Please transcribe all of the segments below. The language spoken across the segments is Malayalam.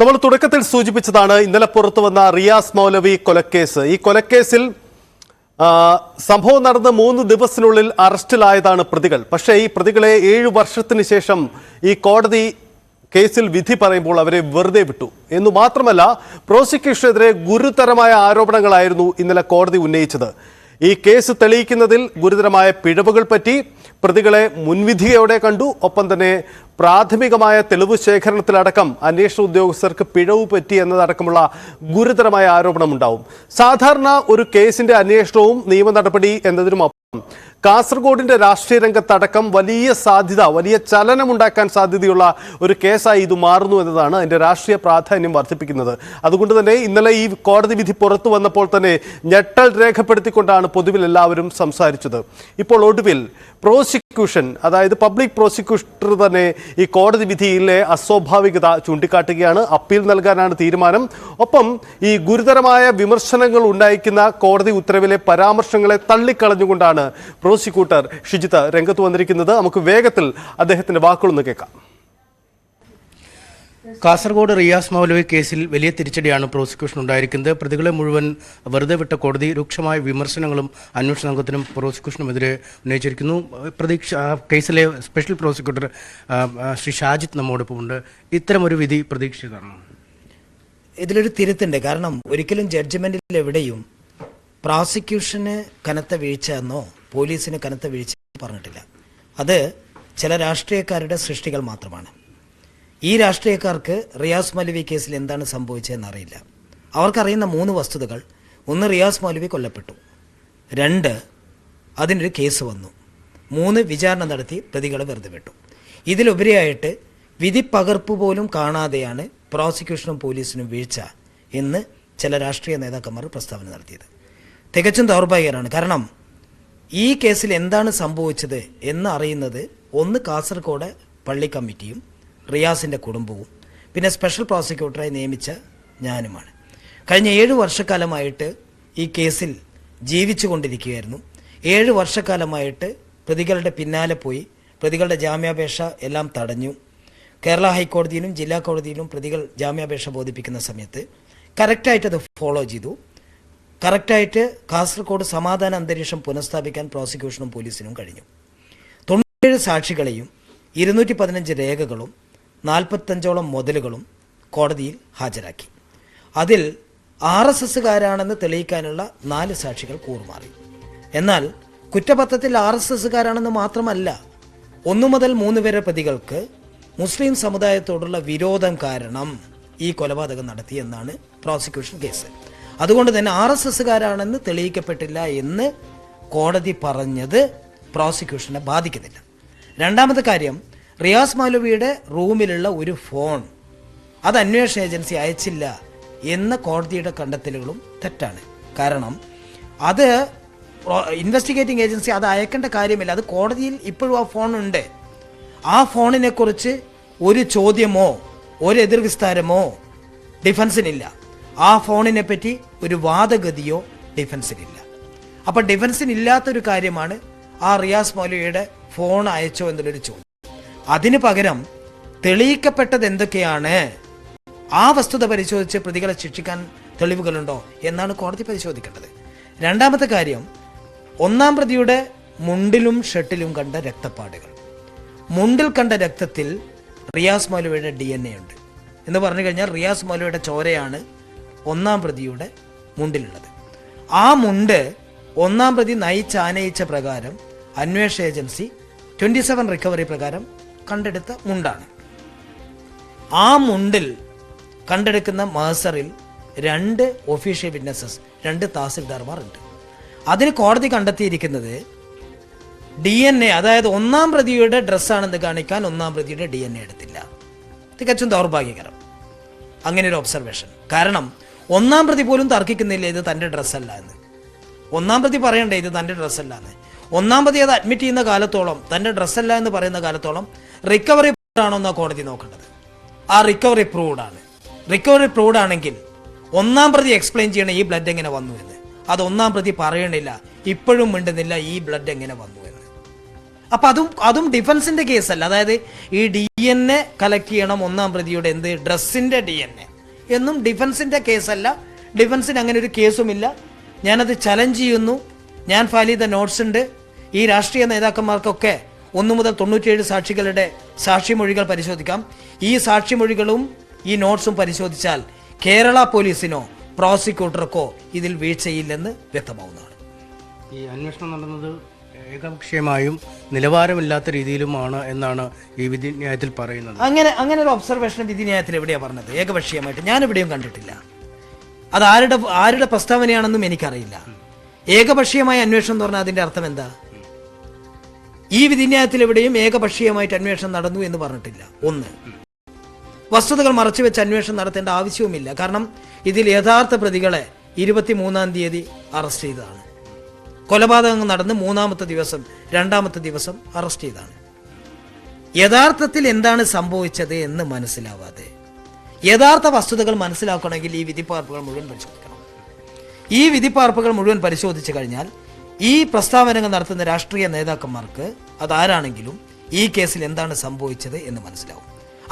നമ്മൾ തുടക്കത്തിൽ സൂചിപ്പിച്ചതാണ് ഇന്നലെ പുറത്തു വന്ന റിയാസ് മൗലവി കൊലക്കേസ്. ഈ കൊലക്കേസിൽ സംഭവം നടന്ന് 3 ദിവസത്തിനുള്ളിൽ അറസ്റ്റിലായതാണ് പ്രതികൾ. പക്ഷേ ഈ പ്രതികളെ 7 വർഷത്തിന് ശേഷം ഈ കോടതി കേസിൽ വിധി പറയുമ്പോൾ അവരെ വെറുതെ വിട്ടു എന്നു മാത്രമല്ല, പ്രോസിക്യൂഷനെതിരെ ഗുരുതരമായ ആരോപണങ്ങളായിരുന്നു ഇന്നലെ കോടതി ഉന്നയിച്ചത്. ഈ കേസ് തെളിയിക്കുന്നതിൽ ഗുരുതരമായ പിഴവുകൾ പറ്റി, പ്രതികളെ മുൻവിധിയോടെ കണ്ടു, ഒപ്പം തന്നെ പ്രാഥമികമായ തെളിവ് ശേഖരണത്തിലടക്കം അന്വേഷണ ഉദ്യോഗസ്ഥർക്ക് പിഴവ് പറ്റി എന്നതടക്കമുള്ള ഗുരുതരമായ ആരോപണമുണ്ടാവും. സാധാരണ ഒരു കേസിന്റെ അന്വേഷണവും നിയമ നടപടി എന്നതിനുമൊപ്പം കാസർഗോഡിന്റെ രാഷ്ട്രീയ രംഗത്തടക്കം വലിയ ചലനമുണ്ടാക്കാൻ സാധ്യതയുള്ള ഒരു കേസായി ഇത് മാറുന്നു എന്നതാണ് അതിന്റെ രാഷ്ട്രീയ പ്രാധാന്യം വർദ്ധിപ്പിക്കുന്നത്. അതുകൊണ്ട് തന്നെ ഇന്നലെ ഈ കോടതി വിധി പുറത്തു വന്നപ്പോൾ തന്നെ ഞെട്ടൽ രേഖപ്പെടുത്തിക്കൊണ്ടാണ് പൊതുവിൽ എല്ലാവരും സംസാരിച്ചത്. ഇപ്പോൾ ഒടുവിൽ പ്രോസിക്യൂഷൻ, അതായത് പബ്ലിക് പ്രോസിക്യൂട്ടർ തന്നെ ഈ കോടതി വിധിയിലെ അസ്വാഭാവികത ചൂണ്ടിക്കാട്ടുകയാണ്. അപ്പീൽ നൽകാനാണ് തീരുമാനം. ഒപ്പം ഈ ഗുരുതരമായ വിമർശനങ്ങൾ ഉന്നയിക്കുന്ന കോടതി ഉത്തരവിലെ പരാമർശങ്ങളെ തള്ളിക്കളഞ്ഞുകൊണ്ടാണ് പ്രോസിക്യൂട്ടർ ഷിജിത്ത് രംഗത്ത് വന്നിരിക്കുന്നത്. നമുക്ക് വേഗത്തിൽ അദ്ദേഹത്തിന്റെ വാക്കുകളൊന്ന് കേൾക്കാം. കാസർഗോഡ് റിയാസ് മൗലവി കേസിൽ വലിയ തിരിച്ചടിയാണ് പ്രോസിക്യൂഷൻ ഉണ്ടായിരിക്കുന്നത്. പ്രതികളെ മുഴുവൻ വെറുതെ വിട്ട കോടതി രൂക്ഷമായ വിമർശനങ്ങളും അന്വേഷണ സംഘത്തിനും പ്രോസിക്യൂഷനുമെതിരെ ഉന്നയിച്ചിരിക്കുന്നു. കേസിലെ സ്പെഷ്യൽ പ്രോസിക്യൂട്ടർ ശ്രീ ഷാജിത്ത് നമ്മോടൊപ്പം ഉണ്ട്. ഇത്തരമൊരു വിധി പ്രതീക്ഷിച്ചതാണ്. ഇതിലൊരു തിരുത്തുണ്ട്. കാരണം ഒരിക്കലും ജഡ്ജ്മെന്റിൽ എവിടെയും പ്രോസിക്യൂഷന് കനത്ത വീഴ്ച എന്നോ പോലീസിന് കനത്ത വീഴ്ച പറഞ്ഞിട്ടില്ല. അത് ചില രാഷ്ട്രീയക്കാരുടെ സൃഷ്ടികൾ മാത്രമാണ്. ഈ രാഷ്ട്രീയക്കാർക്ക് റിയാസ് മൗലവി കേസിൽ എന്താണ് സംഭവിച്ചതെന്ന് അറിയില്ല. അവർക്കറിയുന്ന 3 വസ്തുതകൾ: 1, റിയാസ് മൗലവി കൊല്ലപ്പെട്ടു; 2, അതിനൊരു കേസ് വന്നു; 3, വിചാരണ നടത്തി പ്രതികളെ വെറുതെ വിട്ടു. ഇതിലുപരിയായിട്ട് വിധി പകർപ്പ് പോലും കാണാതെയാണ് പ്രോസിക്യൂഷനും പോലീസിനും വീഴ്ച എന്ന് ചില രാഷ്ട്രീയ നേതാക്കന്മാർ പ്രസ്താവന നടത്തിയത്. തികച്ചും ദൗർഭാഗ്യകരമാണ്. കാരണം ഈ കേസിൽ എന്താണ് സംഭവിച്ചത് എന്ന് അറിയുന്നത് 1, കാസർഗോഡ് പള്ളി കമ്മിറ്റിയും റിയാസിൻ്റെ കുടുംബവും പിന്നെ സ്പെഷ്യൽ പ്രോസിക്യൂട്ടറായി നിയമിച്ച ഞാനുമാണ്. കഴിഞ്ഞ 7 വർഷക്കാലമായിട്ട് ഈ കേസിൽ ജീവിച്ചു കൊണ്ടിരിക്കുകയായിരുന്നു. 7 വർഷക്കാലമായിട്ട് പ്രതികളുടെ പിന്നാലെ പോയി പ്രതികളുടെ ജാമ്യാപേക്ഷ എല്ലാം തടഞ്ഞു. കേരള ഹൈക്കോടതിയിലും ജില്ലാ കോടതിയിലും പ്രതികൾ ജാമ്യാപേക്ഷ ബോധിപ്പിക്കുന്ന സമയത്ത് കറക്റ്റായിട്ട് അത് ഫോളോ ചെയ്തു. കറക്റ്റായിട്ട് കാസർഗോഡ് സമാധാന അന്തരീക്ഷം പുനഃസ്ഥാപിക്കാൻ പ്രോസിക്യൂഷനും പോലീസിനും കഴിഞ്ഞു. 97 സാക്ഷികളെയും 215 രേഖകളും 45ഓളം മുതലുകളും കോടതിയിൽ ഹാജരാക്കി. അതിൽ RSSകാരാണെന്ന് തെളിയിക്കാനുള്ള 4 സാക്ഷികൾ കൂറുമാറി. എന്നാൽ കുറ്റപത്രത്തിൽ RSSകാരാണെന്ന് മാത്രമല്ല, 1 മുതൽ 3 വരെ പ്രതികൾക്ക് മുസ്ലിം സമുദായത്തോടുള്ള വിരോധം കാരണം ഈ കൊലപാതകം നടത്തിയെന്നാണ് പ്രോസിക്യൂഷൻ കേസ്. അതുകൊണ്ട് തന്നെ RSSകാരാണെന്ന് തെളിയിക്കപ്പെട്ടില്ല എന്ന് കോടതി പറഞ്ഞത് പ്രോസിക്യൂഷനെ ബാധിക്കുന്നില്ല. രണ്ടാമത്തെ കാര്യം, റിയാസ് മൗലവിയുടെ റൂമിലുള്ള ഒരു ഫോൺ അത് അന്വേഷണ ഏജൻസി അയച്ചില്ല എന്ന കോടതിയുടെ കണ്ടെത്തലുകളും തെറ്റാണ്. കാരണം അത് ഇൻവെസ്റ്റിഗേറ്റിംഗ് ഏജൻസി അത് അയക്കേണ്ട കാര്യമില്ല. അത് കോടതിയിൽ ഇപ്പോഴും ആ ഫോണുണ്ട്. ആ ഫോണിനെ കുറിച്ച് ഒരു ചോദ്യമോ ഒരു എതിർവിസ്താരമോ ഡിഫൻസിനില്ല. ആ ഫോണിനെ പറ്റി ഒരു വാദഗതിയോ ഡിഫൻസിനില്ല. അപ്പം ഡിഫൻസിനില്ലാത്തൊരു കാര്യമാണ് ആ റിയാസ് മൗലവിയുടെ ഫോൺ അയച്ചോ എന്നുള്ളൊരു ചോദ്യം. അതിന് പകരം തെളിയിക്കപ്പെട്ടത് എന്തൊക്കെയാണ്, ആ വസ്തുത പരിശോധിച്ച് പ്രതികളെ ശിക്ഷിക്കാൻ തെളിവുകളുണ്ടോ എന്നാണ് കോടതി പരിശോധിക്കേണ്ടത്. രണ്ടാമത്തെ കാര്യം, 1-ാം പ്രതിയുടെ മുണ്ടിലും ഷർട്ടിലും കണ്ട രക്തപ്പാടുകൾ. മുണ്ടിൽ കണ്ട രക്തത്തിൽ റിയാസ് മൗലവിയുടെ DNA ഉണ്ട് എന്ന് പറഞ്ഞു കഴിഞ്ഞാൽ റിയാസ് മൗലവിയുടെ ചോരയാണ് 1-ാം പ്രതിയുടെ മുണ്ടിലുള്ളത്. ആ മുണ്ട് 1-ാം പ്രതി നയിച്ചാനയിച്ച പ്രകാരം അന്വേഷണ ഏജൻസി 27 റിക്കവറി പ്രകാരം കണ്ടെടുത്ത മുണ്ടാണ്. ആ മുണ്ടിൽ കണ്ടെടുക്കുന്ന മഹസറിൽ 2 ഒഫീഷ്യൽ വിറ്റ്നസസ്, 2 തഹസിൽദാർമാർ ഉണ്ട്. അതിന് കോടതി കണ്ടെത്തിയിരിക്കുന്നത് DNA, അതായത് 1-ാം പ്രതിയുടെ ഡ്രസ്സാണെന്ന് കാണിക്കാൻ 1-ാം പ്രതിയുടെ DNA എടുത്തില്ല. തികച്ചും ദൗർഭാഗ്യകരം അങ്ങനെ ഒരു ഒബ്സർവേഷൻ. കാരണം 1-ാം പ്രതി പോലും തർക്കിക്കുന്നില്ല ഇത് തൻ്റെ ഡ്രസ്സല്ല എന്ന്. 1-ാം പ്രതി പറയണ്ടേ ഇത് തൻ്റെ ഡ്രസ്സല്ല എന്ന്. 1-ാം പ്രതി അത് അഡ്മിറ്റ് ചെയ്യുന്ന കാലത്തോളം, തൻ്റെ ഡ്രസ്സല്ല എന്ന് പറയുന്ന കാലത്തോളം റിക്കവറി ആണോ എന്നാണ് കോടതി നോക്കേണ്ടത്. ആ റിക്കവറി പ്രൂവ്ഡ് ആണ്. റിക്കവറി പ്രൂവ്ഡ് ആണെങ്കിൽ 1-ാം പ്രതി എക്സ്പ്ലെയിൻ ചെയ്യണം ഈ ബ്ലഡ് എങ്ങനെ വന്നു എന്ന്. അത് 1-ാം പ്രതി പറയണില്ല, ഇപ്പോഴും മിണ്ടുന്നില്ല ഈ ബ്ലഡ് എങ്ങനെ വന്നു എന്ന്. അപ്പൊ അതും ഡിഫൻസിന്റെ കേസല്ല. അതായത് ഈ DNA കളക്ട് ചെയ്യണം ഒന്നാം പ്രതിയുടെ ഡ്രസ്സിന്റെ DNA എന്നും ഡിഫൻസിന്റെ കേസല്ല. ഡിഫൻസിന് അങ്ങനെ ഒരു കേസുമില്ല. ഞാനത് ചലഞ്ച് ചെയ്യുന്നു. ഞാൻ ഫയൽ ചെയ്ത നോട്ട്സ് ഉണ്ട്. ഈ രാഷ്ട്രീയ നേതാക്കന്മാർക്കൊക്കെ 1 മുതൽ 97 സാക്ഷികളുടെ സാക്ഷിമൊഴികൾ പരിശോധിക്കാം. ഈ സാക്ഷിമൊഴികളും ഈ നോട്ട്സും പരിശോധിച്ചാൽ കേരള പോലീസിനോ പ്രോസിക്യൂട്ടർക്കോ ഇതിൽ വീഴ്ചയില്ലെന്ന് വ്യക്തമാവുന്നതാണ്. ഈ അന്വേഷണം നടന്നത് ഏകപക്ഷീയമായും നിലവാരമില്ലാത്ത രീതിയിലുമാണ് എന്നാണ് ഈ വിധിന്യായത്തിൽ പറയുന്നത്. അങ്ങനെ ഒരു ഒബ്സർവേഷൻ വിധിന്യായത്തിൽ എവിടെയാണ് പറഞ്ഞത്? ഏകപക്ഷീയമായിട്ട് ഞാൻ എവിടെയും കണ്ടിട്ടില്ല. അത് ആരുടെ പ്രസ്താവനയാണെന്നും എനിക്കറിയില്ല. ഏകപക്ഷീയമായ അന്വേഷണം എന്ന് പറഞ്ഞാൽ അതിന്റെ അർത്ഥം എന്താ? ഈ വിധിന്യായത്തിൽ എവിടെയും ഏകപക്ഷീയമായിട്ട് അന്വേഷണം നടന്നു എന്ന് പറഞ്ഞിട്ടില്ല. ഒന്ന്, വസ്തുതകൾ മറച്ചുവെച്ച് അന്വേഷണം നടത്തേണ്ട ആവശ്യവുമില്ല. കാരണം ഇതിൽ യഥാർത്ഥ പ്രതികളെ 23-ാം തീയതി അറസ്റ്റ് ചെയ്തതാണ്. കൊലപാതകം നടന്ന് 2-ാമത്തെ ദിവസം അറസ്റ്റ് ചെയ്തതാണ്. യഥാർത്ഥത്തിൽ എന്താണ് സംഭവിച്ചത് എന്ന് മനസ്സിലാവാതെ യഥാർത്ഥ വസ്തുതകൾ മനസ്സിലാക്കണമെങ്കിൽ ഈ വിധിപ്പാർപ്പുകൾ മുഴുവൻ പരിശോധിക്കണം. ഈ വിധിപ്പാർപ്പുകൾ മുഴുവൻ പരിശോധിച്ചു കഴിഞ്ഞാൽ ഈ പ്രസ്താവനകൾ നടത്തുന്ന രാഷ്ട്രീയ നേതാക്കന്മാർക്ക് അതാരാണെങ്കിലും ഈ കേസിൽ എന്താണ് സംഭവിച്ചത് എന്ന് മനസ്സിലാവും.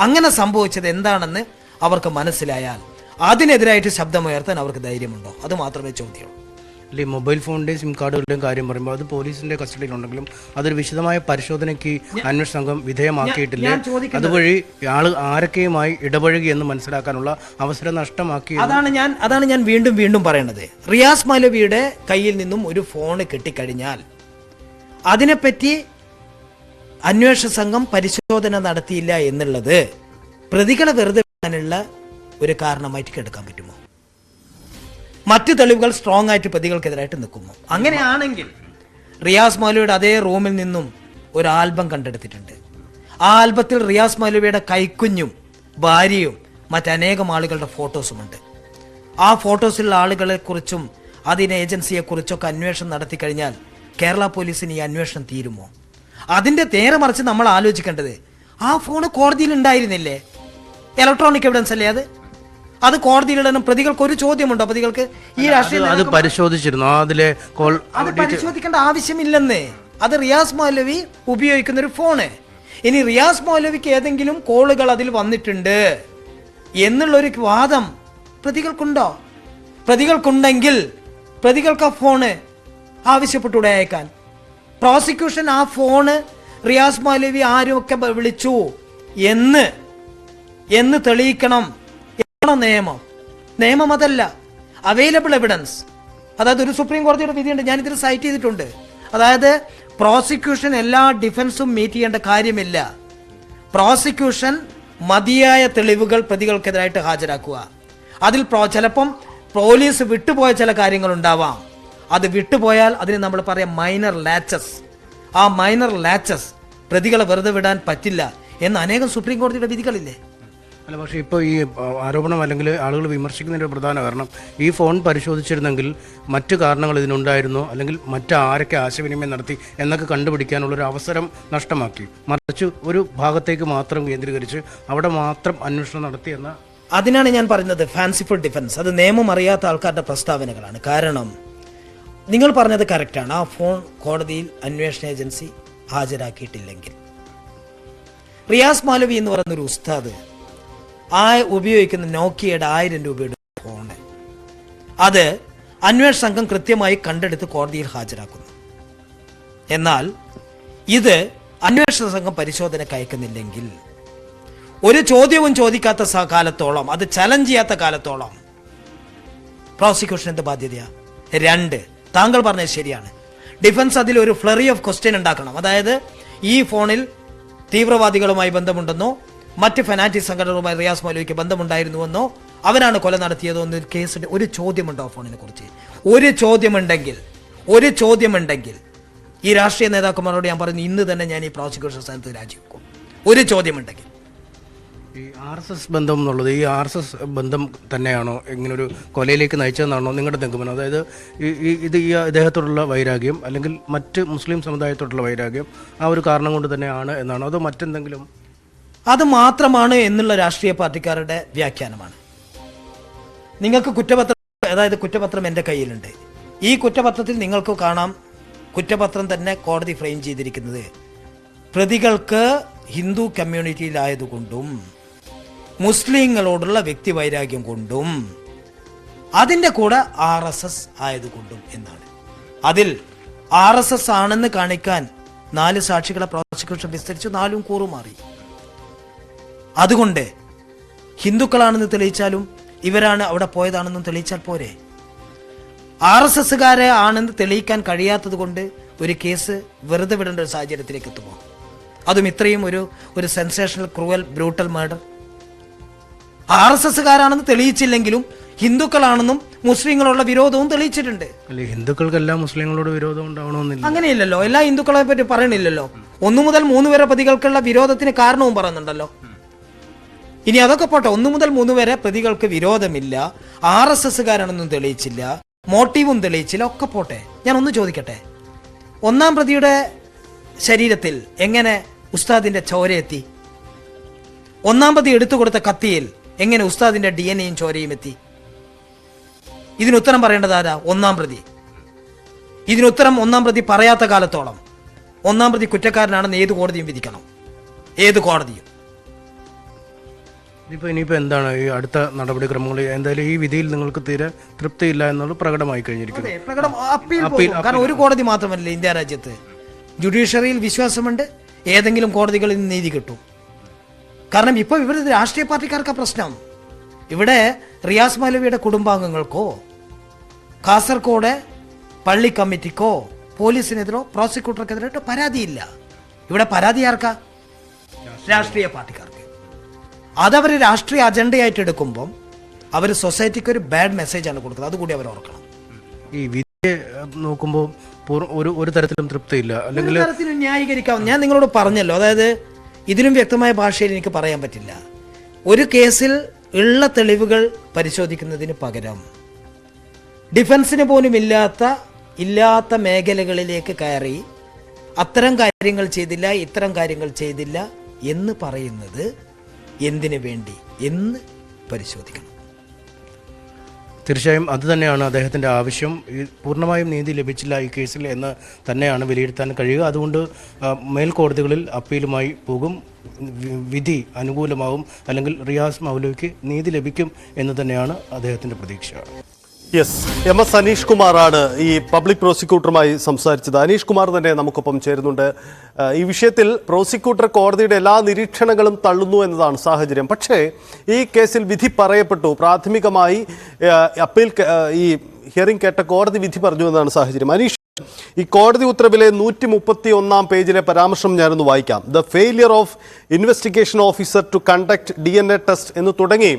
അങ്ങനെ സംഭവിച്ചത് എന്താണെന്ന് അവർക്ക് മനസ്സിലായാൽ അതിനെതിരായിട്ട് ശബ്ദമുയർത്താൻ അവർക്ക് ധൈര്യമുണ്ടോ? അത് മാത്രമേ ചോദ്യമുള്ളൂ. അല്ലെങ്കിൽ മൊബൈൽ ഫോണിൻ്റെയും സിം കാർഡുകളുടെയും കാര്യം പറയുമ്പോൾ അത് പോലീസിന്റെ കസ്റ്റഡിയിലുണ്ടെങ്കിലും അതൊരു വിശദമായ പരിശോധനയ്ക്ക് അന്വേഷണ സംഘം വിധേയമാക്കിയിട്ടില്ല. അതുവഴി ആരൊക്കെയുമായി ഇടപഴകി എന്ന് മനസ്സിലാക്കാനുള്ള അവസരം നഷ്ടമാക്കി. അതാണ് ഞാൻ വീണ്ടും പറയുന്നത്. റിയാസ് മൗലവിയുടെ കയ്യിൽ നിന്നും ഒരു ഫോൺ കിട്ടിക്കഴിഞ്ഞാൽ അതിനെപ്പറ്റി അന്വേഷണ സംഘം പരിശോധന നടത്തിയില്ല എന്നുള്ളത് പ്രതികളെ വെറുതെ വിടാനുള്ള ഒരു കാരണമായിട്ട് എടുക്കാൻ പറ്റുമോ? മറ്റു തെളിവുകൾ സ്ട്രോങ് ആയിട്ട് പ്രതികൾക്കെതിരായിട്ട് നിൽക്കുമോ? അങ്ങനെയാണെങ്കിൽ റിയാസ് മൗലവിയുടെ അതേ റൂമിൽ നിന്നും ഒരു ആൽബം കണ്ടെടുത്തിട്ടുണ്ട്. ആ ആൽബത്തിൽ റിയാസ് മൗലവിയുടെ കൈക്കുഞ്ഞും ഭാര്യയും മറ്റനേകം ആളുകളുടെ ഫോട്ടോസുമുണ്ട്. ആ ഫോട്ടോസിലുള്ള ആളുകളെ കുറിച്ചും അതിന് ഏജൻസിയെക്കുറിച്ചൊക്കെ അന്വേഷണം നടത്തി കഴിഞ്ഞാൽ കേരള പോലീസിന് ഈ അന്വേഷണം തീരുമോ? അതിന്റെ നേരെ മറിച്ച് നമ്മൾ ആലോചിക്കേണ്ടത്, ആ ഫോണ് കോടതിയിൽ ഉണ്ടായിരുന്നില്ലേ? ഇലക്ട്രോണിക് എവിഡൻസ് അല്ലേ അത് കോടതിയിലിടണം. പ്രതികൾക്ക് ഒരു ചോദ്യമുണ്ടോ? പ്രതികൾക്ക് ഈ അത് പരിശോധിച്ചിരുന്നു. അത് പരിശോധിക്കേണ്ട ആവശ്യമില്ലെന്ന്. അത് റിയാസ് മൗലവി ഉപയോഗിക്കുന്ന ഒരു ഫോണ്. ഇനി റിയാസ് മൗലവിക്ക് ഏതെങ്കിലും കോളുകൾ അതിൽ വന്നിട്ടുണ്ട് എന്നുള്ളൊരു വാദം പ്രതികൾക്കുണ്ടോ? പ്രതികൾക്കുണ്ടെങ്കിൽ പ്രതികൾക്ക് ആ ഫോണ് ആവശ്യപ്പെട്ടൂടെ അയക്കാൻ? പ്രോസിക്യൂഷൻ ആ ഫോണ് റിയാസ് മൗലവി ആരൊക്കെ വിളിച്ചു എന്ന് തെളിയിക്കണം. നിയമം അതല്ല, അവൈലബിൾ എവിഡൻസ്. അതായത് ഒരു സുപ്രീം കോടതിയുടെ വിധിയുണ്ട്, ഞാനിതിൽ സൈറ്റ് ചെയ്തിട്ടുണ്ട്. അതായത് പ്രോസിക്യൂഷൻ എല്ലാ ഡിഫൻസും മീറ്റ് ചെയ്യേണ്ട കാര്യമില്ല. പ്രോസിക്യൂഷൻ മതിയായ തെളിവുകൾ പ്രതികൾക്കെതിരായിട്ട് ഹാജരാക്കുക. അതിൽ ചിലപ്പം പോലീസ് വിട്ടുപോയ ചില കാര്യങ്ങൾ ഉണ്ടാവാം. അത് വിട്ടുപോയാൽ അതിന് നമ്മൾ പറയാം മൈനർ ലാച്ചസ്. ആ മൈനർ ലാച്ചസ് പ്രതികളെ വെറുതെ വിടാൻ പറ്റില്ല എന്ന് അനേകം സുപ്രീം കോടതിയുടെ വിധികളില്ലേ? അല്ല, പക്ഷേ ഇപ്പോൾ ഈ ആരോപണം അല്ലെങ്കിൽ ആളുകൾ വിമർശിക്കുന്നതിൻ്റെ പ്രധാന കാരണം ഈ ഫോൺ പരിശോധിച്ചിരുന്നെങ്കിൽ മറ്റു കാരണങ്ങൾ ഇതിനുണ്ടായിരുന്നോ അല്ലെങ്കിൽ മറ്റാരൊക്കെ ആശയവിനിമയം നടത്തി എന്നൊക്കെ കണ്ടുപിടിക്കാനുള്ളൊരു അവസരം നഷ്ടമാക്കി. മറിച്ച് ഒരു ഭാഗത്തേക്ക് മാത്രം കേന്ദ്രീകരിച്ച് അവിടെ മാത്രം അന്വേഷണം നടത്തി എന്ന. അതിനാണ് ഞാൻ പറയുന്നത് ഫാൻസിഫുൾ ഡിഫൻസ്. അത് നിയമം അറിയാത്ത ആൾക്കാരുടെ പ്രസ്താവനകളാണ്. കാരണം നിങ്ങൾ പറഞ്ഞത് കറക്റ്റാണ്. ആ ഫോൺ കോടതിയിൽ അന്വേഷണ ഏജൻസി ഹാജരാക്കിയിട്ടില്ലെങ്കിൽ റിയാസ് മൗലവി എന്ന് പറയുന്നൊരു ഉസ്താദ് ഉപയോഗിക്കുന്ന നോക്കിയയുടെ 1000 രൂപയുടെ ഫോണ് അത് അന്വേഷണ സംഘം കൃത്യമായി കണ്ടെടുത്ത് കോടതിയിൽ ഹാജരാക്കുന്നു. എന്നാൽ ഇത് അന്വേഷണ സംഘം പരിശോധനയ്ക്ക് അയക്കുന്നില്ലെങ്കിൽ, ഒരു ചോദ്യവും ചോദിക്കാത്ത കാലത്തോളം, അത് ചലഞ്ച് ചെയ്യാത്ത കാലത്തോളം പ്രോസിക്യൂഷൻ എന്ത് ബാധ്യതയാ? 2, താങ്കൾ പറഞ്ഞത് ശരിയാണ്. ഡിഫൻസ് അതിൽ ഒരു ഫ്ലറി ഓഫ് ക്വസ്റ്റ്യൻ ഉണ്ടാക്കണം. അതായത് ഈ ഫോണിൽ തീവ്രവാദികളുമായി ബന്ധമുണ്ടെന്നോ മറ്റ് ഫനാറ്റിക് സംഘടനകളുമായി റിയാസ് മൗലവിക്ക് ബന്ധമുണ്ടായിരുന്നുവെന്നോ അവനാണ് കൊല നടത്തിയതോ എന്ന് കേസിന്റെ ഒരു ചോദ്യമുണ്ടോ? ഫോണിനെ കുറിച്ച് ഒരു ചോദ്യമുണ്ടെങ്കിൽ ഈ രാഷ്ട്രീയ നേതാക്കന്മാരോട് ഞാൻ പറഞ്ഞു, ഇന്ന് തന്നെ ഞാൻ ഈ പ്രോസിക്യൂഷൻ സ്ഥാനത്ത് രാജിവെക്കും. ഒരു ചോദ്യമുണ്ടെങ്കിൽ. ഈ RSS ബന്ധം എന്നുള്ളത് ഈ RSS ബന്ധം തന്നെയാണോ ഇങ്ങനൊരു കൊലയിലേക്ക് നയിച്ചതെന്നാണോ നിങ്ങളുടെ നിഗമനം? അതായത് ഈ ഇദ്ദേഹത്തോടുള്ള വൈരാഗ്യം അല്ലെങ്കിൽ മറ്റ് മുസ്ലിം സമുദായത്തോടുള്ള വൈരാഗ്യം ആ ഒരു കാരണം കൊണ്ട് തന്നെയാണ് എന്നാണോ, അതോ മറ്റെന്തെങ്കിലും? അത് മാത്രമാണ് എന്നുള്ള രാഷ്ട്രീയ പാർട്ടിക്കാരുടെ വ്യാഖ്യാനമാണ്. നിങ്ങൾക്ക് കുറ്റപത്രം എൻ്റെ കയ്യിലുണ്ട്. ഈ കുറ്റപത്രത്തിൽ നിങ്ങൾക്ക് കാണാം, കുറ്റപത്രം തന്നെ കോടതി ഫ്രെയിം ചെയ്തിരിക്കുന്നത് പ്രതികൾക്ക് ഹിന്ദു കമ്മ്യൂണിറ്റിയിലായതുകൊണ്ടും മുസ്ലിങ്ങളോടുള്ള വ്യക്തിവൈരാഗ്യം കൊണ്ടും അതിൻ്റെ കൂടെ RSS ആയതുകൊണ്ടും എന്നാണ്. അതിൽ RSS ആണെന്ന് കാണിക്കാൻ 4 സാക്ഷികളെ പ്രോസിക്യൂഷൻ വിസ്തരിച്ചു, 4 കൂറുമാറി. അതുകൊണ്ട് ഹിന്ദുക്കളാണെന്ന് തെളിയിച്ചാലും ഇവരാണ് അവിടെ പോയതാണെന്നും തെളിയിച്ചാൽ പോരെ? RSSകാരെ ആണെന്ന് തെളിയിക്കാൻ കഴിയാത്തത് കൊണ്ട് ഒരു കേസ് വെറുതെ വിടേണ്ട ഒരു സാഹചര്യത്തിലേക്ക് എത്തുമോ? അതും ഇത്രയും ഒരു സെൻസേഷണൽ ക്രൂവൽ ബ്രൂട്ടൽ മർഡർ. RSSകാരാണെന്ന് തെളിയിച്ചില്ലെങ്കിലും ഹിന്ദുക്കളാണെന്നും മുസ്ലിങ്ങളോടുള്ള വിരോധവും തെളിയിച്ചിട്ടുണ്ട്. ഹിന്ദുക്കൾക്കെല്ലാം മുസ്ലിങ്ങളോട് വിരോധം ഉണ്ടാവണമെന്നില്ല. അങ്ങനെയില്ലല്ലോ, എല്ലാ ഹിന്ദുക്കളെ പറ്റി പറയണില്ലല്ലോ. 1 മുതൽ 3 വരെ പ്രതികൾക്കുള്ള വിരോധത്തിന് കാരണവും പറയുന്നുണ്ടല്ലോ. ഇനി അതൊക്കെ പോട്ടെ, 1 മുതൽ 3 വരെ പ്രതികൾക്ക് വിരോധമില്ല, RSSകാരാണെന്നും തെളിയിച്ചില്ല, മോട്ടീവും തെളിയിച്ചില്ല, ഒക്കെ പോട്ടെ. ഞാൻ ഒന്ന് ചോദിക്കട്ടെ, 1-ാം പ്രതിയുടെ ശരീരത്തിൽ എങ്ങനെ ഉസ്താദിന്റെ ചോരയെത്തി? 1-ാം പ്രതി എടുത്തു കൊടുത്ത കത്തിയിൽ എങ്ങനെ ഉസ്താദിന്റെ DNA ചോരയും എത്തി? ഇതിനുത്തരം പറയേണ്ടത് ആരാ? 1-ാം പ്രതി. ഇതിനുത്തരം 1-ാം പ്രതി പറയാത്ത കാലത്തോളം 1-ാം പ്രതി കുറ്റക്കാരനാണെന്ന് ഏത് കോടതിയും വിധിക്കണം, ഏത് കോടതിയും. ഇനിയിപ്പോൾ എന്താണ് ഈ അടുത്ത നടപടിക്രമങ്ങൾ? എന്തായാലും ഈ വിധിയിൽ നിങ്ങൾക്ക് തീരെ തൃപ്തിയില്ല എന്നുള്ളത് പ്രകടമായി കഴിഞ്ഞിരിക്കുന്നു. അപ്പീൽ കാരണം ഒരു കോടതി മാത്രമല്ല ഇന്ത്യ രാജ്യത്ത്. ജുഡീഷ്യറിയിൽ വിശ്വാസമുണ്ട്, ഏതെങ്കിലും കോടതികളിൽ നിന്ന് നീതി കിട്ടും. കാരണം ഇപ്പോൾ ഇവർ രാഷ്ട്രീയ പാർട്ടിക്കാർക്കാ പ്രശ്നം. ഇവിടെ റിയാസ് മൗലവിയുടെ കുടുംബാംഗങ്ങൾക്കോ കാസർഗോഡ് പള്ളി കമ്മിറ്റിക്കോ പോലീസിനെതിരോ പ്രോസിക്യൂട്ടർക്കെതിരോ പരാതിയില്ല. ഇവിടെ പരാതി ആർക്കാ? രാഷ്ട്രീയ പാർട്ടിക്കാർക്ക്. അതവർ രാഷ്ട്രീയ അജണ്ടയായിട്ട് എടുക്കുമ്പം അവർ സൊസൈറ്റിക്ക് ഒരു ബാഡ് മെസ്സേജാണ് കൊടുക്കുന്നത്. അതുകൂടി അവർ ഓർക്കണം. ഈ വിധി നോക്കുമ്പോൾ ഒരു തരത്തിലും തൃപ്തിയില്ല, അല്ലെങ്കിൽ തരത്തിലും ന്യായീകരിക്കാം. ഞാൻ നിങ്ങളോട് പറഞ്ഞല്ലോ, അതായത് ഇതിലും വ്യക്തമായ ഭാഷയിൽ എനിക്ക് പറയാൻ പറ്റില്ല. ഒരു കേസിൽ ഉള്ള തെളിവുകൾ പരിശോധിക്കുന്നതിന് പകരം ഡിഫൻസിന് പോലും ഇല്ലാത്ത മേഖലകളിലേക്ക് കയറി അത്തരം കാര്യങ്ങൾ ചെയ്തില്ല, ഇത്തരം കാര്യങ്ങൾ ചെയ്തില്ല എന്ന് പറയുന്നത് എന്തിനു വേണ്ടി എന്ന് പരിശോധിക്കണം. തീർച്ചയായും അത് തന്നെയാണ് അദ്ദേഹത്തിൻ്റെ ആവശ്യം. പൂർണ്ണമായും നീതി ലഭിച്ചില്ല ഈ കേസിൽ എന്ന് തന്നെയാണ് വിലയിരുത്താൻ കഴിയുക. അതുകൊണ്ട് മേൽക്കോടതികളിൽ അപ്പീലുമായി പോകും. വിധി അനുകൂലമാവും, അല്ലെങ്കിൽ റിയാസ് മൗലവിക്ക് നീതി ലഭിക്കും എന്ന് തന്നെയാണ് അദ്ദേഹത്തിൻ്റെ പ്രതീക്ഷ. യെസ്, MS അനീഷ് കുമാറാണ് ഈ പബ്ലിക് പ്രോസിക്യൂട്ടറുമായി സംസാരിച്ചത്. അനീഷ് കുമാർ തന്നെ നമുക്കൊപ്പം ചേരുന്നുണ്ട്. ഈ വിഷയത്തിൽ പ്രോസിക്യൂട്ടർ കോടതിയുടെ എല്ലാ നിരീക്ഷണങ്ങളും തള്ളുന്നു എന്നതാണ് സാഹചര്യം. പക്ഷേ ഈ കേസിൽ വിധി പറയപ്പെട്ടു. പ്രാഥമികമായി അപ്പീൽ ഈ ഹിയറിംഗ് കേട്ട കോടതി വിധി പറഞ്ഞു എന്നതാണ് സാഹചര്യം. അനീഷ്, ഈ കോടതി ഉത്തരവിലെ 131-ാം പേജിലെ പരാമർശം ഞാനൊന്ന് വായിക്കാം. The failure of investigation officer to conduct DNA test എന്ന് തുടങ്ങി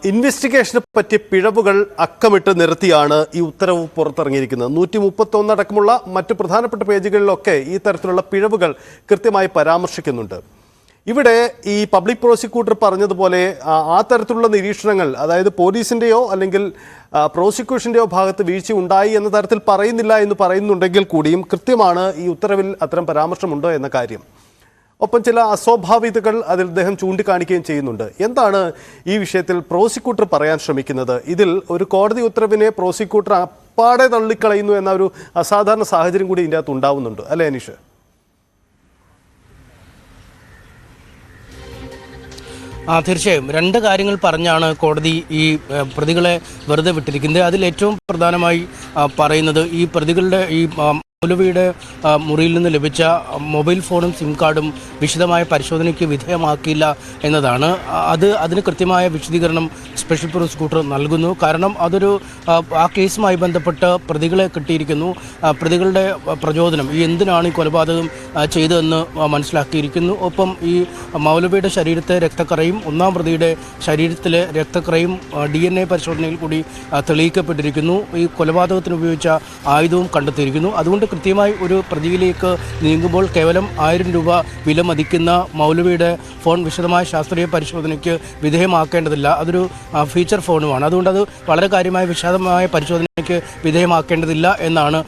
ഇൻവെസ്റ്റിഗേഷനെ പറ്റിയ പിഴവുകൾ അക്കമിട്ട് നിരത്തിയാണ് ഈ ഉത്തരവ് പുറത്തിറങ്ങിയിരിക്കുന്നത്. 131 അടക്കമുള്ള മറ്റ് പ്രധാനപ്പെട്ട പേജുകളിലൊക്കെ ഈ തരത്തിലുള്ള പിഴവുകൾ കൃത്യമായി പരാമർശിക്കുന്നുണ്ട്. ഇവിടെ ഈ പബ്ലിക് പ്രോസിക്യൂട്ടർ പറഞ്ഞതുപോലെ ആ തരത്തിലുള്ള നിരീക്ഷണങ്ങൾ, അതായത് പോലീസിൻ്റെയോ അല്ലെങ്കിൽ പ്രോസിക്യൂഷൻ്റെയോ ഭാഗത്ത് വീഴ്ച ഉണ്ടായി എന്ന തരത്തിൽ പറയുന്നില്ല എന്ന് പറയുന്നുണ്ടെങ്കിൽ കൂടിയും കൃത്യമാണ് ഈ ഉത്തരവിൽ അത്തരം പരാമർശമുണ്ടോ എന്ന കാര്യം. ഒപ്പം ചില അസ്വാഭാവികതകൾ അതിൽ അദ്ദേഹം ചൂണ്ടിക്കാണിക്കുകയും ചെയ്യുന്നുണ്ട്. എന്താണ് ഈ വിഷയത്തിൽ പ്രോസിക്യൂട്ടർ പറയാൻ ശ്രമിക്കുന്നത്? ഇതിൽ ഒരു കോടതി ഉത്തരവിനെ പ്രോസിക്യൂട്ടർ അപ്പാടെ തള്ളിക്കളയുന്നു എന്ന ഒരു അസാധാരണ സാഹചര്യം കൂടി ഇതിൻ്റെ അകത്ത് ഉണ്ടാവുന്നുണ്ട്, അല്ലേ അനീഷ്? തീർച്ചയായും 2 കാര്യങ്ങൾ പറഞ്ഞാണ് കോടതി ഈ പ്രതികളെ വെറുതെ വിട്ടിരിക്കുന്നത്. അതിൽ ഏറ്റവും പ്രധാനമായി പറയുന്നത് ഈ പ്രതികളുടെ ഈ മൗലവിയുടെ മുറിയിൽ നിന്ന് ലഭിച്ച മൊബൈൽ ഫോണും സിം കാർഡും വിശദമായ പരിശോധനയ്ക്ക് വിധേയമാക്കിയില്ല എന്നതാണ്. അതിന് കൃത്യമായ വിശദീകരണം സ്പെഷ്യൽ പ്രോസിക്യൂട്ടർ നൽകുന്നു. കാരണം ആ കേസുമായി ബന്ധപ്പെട്ട് പ്രതികളെ കിട്ടിയിരിക്കുന്നു. പ്രതികളുടെ പ്രചോദനം, എന്തിനാണ് ഈ കൊലപാതകം ചെയ്തതെന്ന് മനസ്സിലാക്കിയിരിക്കുന്നു. ഒപ്പം ഈ മൗലവിയുടെ ശരീരത്തെ രക്തക്കറയും 1-ാം പ്രതിയുടെ ശരീരത്തിലെ രക്തക്കറയും DNA പരിശോധനയിൽ കൂടി തെളിയിക്കപ്പെട്ടിരിക്കുന്നു. ഈ കൊലപാതകത്തിന് ഉപയോഗിച്ച ആയുധവും കണ്ടെത്തിയിരിക്കുന്നു. അതുകൊണ്ട് കൃത്യമായി ഒരു പ്രതിയിലേക്ക് നീങ്ങുമ്പോൾ കേവലം 1000 രൂപ വില മതിക്കുന്ന മൗലവിയുടെ ഫോൺ വിശദമായ ശാസ്ത്രീയ പരിശോധനയ്ക്ക് വിധേയമാക്കേണ്ടതില്ല. അതൊരു ഫീച്ചർ ഫോണുമാണ്. അതുകൊണ്ട് അത് വളരെ കാര്യമായ വിശദമായ പരിശോധനയ്ക്ക് വിധേയമാക്കേണ്ടതില്ല എന്നാണ്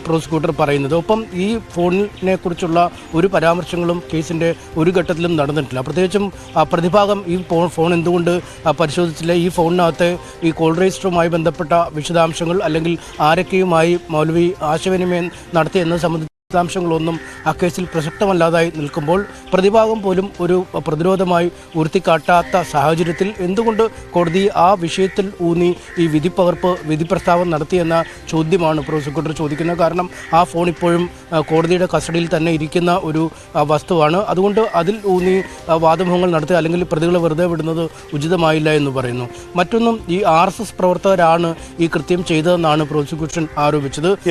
പ്രോസിക്യൂട്ടർ പറയുന്നത്. ഒപ്പം ഈ ഫോണിനെ കുറിച്ചുള്ള ഒരു പരാമർശങ്ങളും കേസിൻ്റെ ഒരു ഘട്ടത്തിലും നടന്നിട്ടില്ല. പ്രത്യേകിച്ചും പ്രതിഭാഗം ഈ ഫോൺ എന്തുകൊണ്ട് പരിശോധിച്ചില്ല, ഈ ഫോണിനകത്ത് ഈ കോൾ രജിസ്റ്ററുമായി ബന്ധപ്പെട്ട വിശദാംശങ്ങൾ അല്ലെങ്കിൽ ആരൊക്കെയുമായി മൗലവി ആശയവിനിമയം നടത്തിയെന്നത് സംബന്ധിച്ച് വിശദാംശങ്ങളൊന്നും ആ കേസിൽ പ്രസക്തമല്ലാതായി നിൽക്കുമ്പോൾ പ്രതിഭാഗം പോലും ഒരു പ്രതിരോധമായി ഉയർത്തിക്കാട്ടാത്ത സാഹചര്യത്തിൽ എന്തുകൊണ്ട് കോടതി ആ വിഷയത്തിൽ ഊന്നി ഈ വിധി പ്രസ്താവം നടത്തിയെന്ന ചോദ്യമാണ് പ്രോസിക്യൂട്ടർ ചോദിക്കുന്നത്. കാരണം ആ ഫോൺ ഇപ്പോഴും കോടതിയുടെ കസ്റ്റഡിയിൽ തന്നെ ഇരിക്കുന്ന ഒരു വസ്തുവാണ്. അതുകൊണ്ട് അതിൽ ഊന്നി വാദമുഖങ്ങൾ നടത്തുക അല്ലെങ്കിൽ പ്രതികളെ വെറുതെ വിടുന്നത് ഉചിതമായില്ല എന്ന് പറയുന്നു. മറ്റൊന്നും ഈ RSS പ്രവർത്തകരാണ് ഈ കൃത്യം ചെയ്തതെന്നാണ് പ്രോസിക്യൂഷൻ ആരോപിച്ചത്.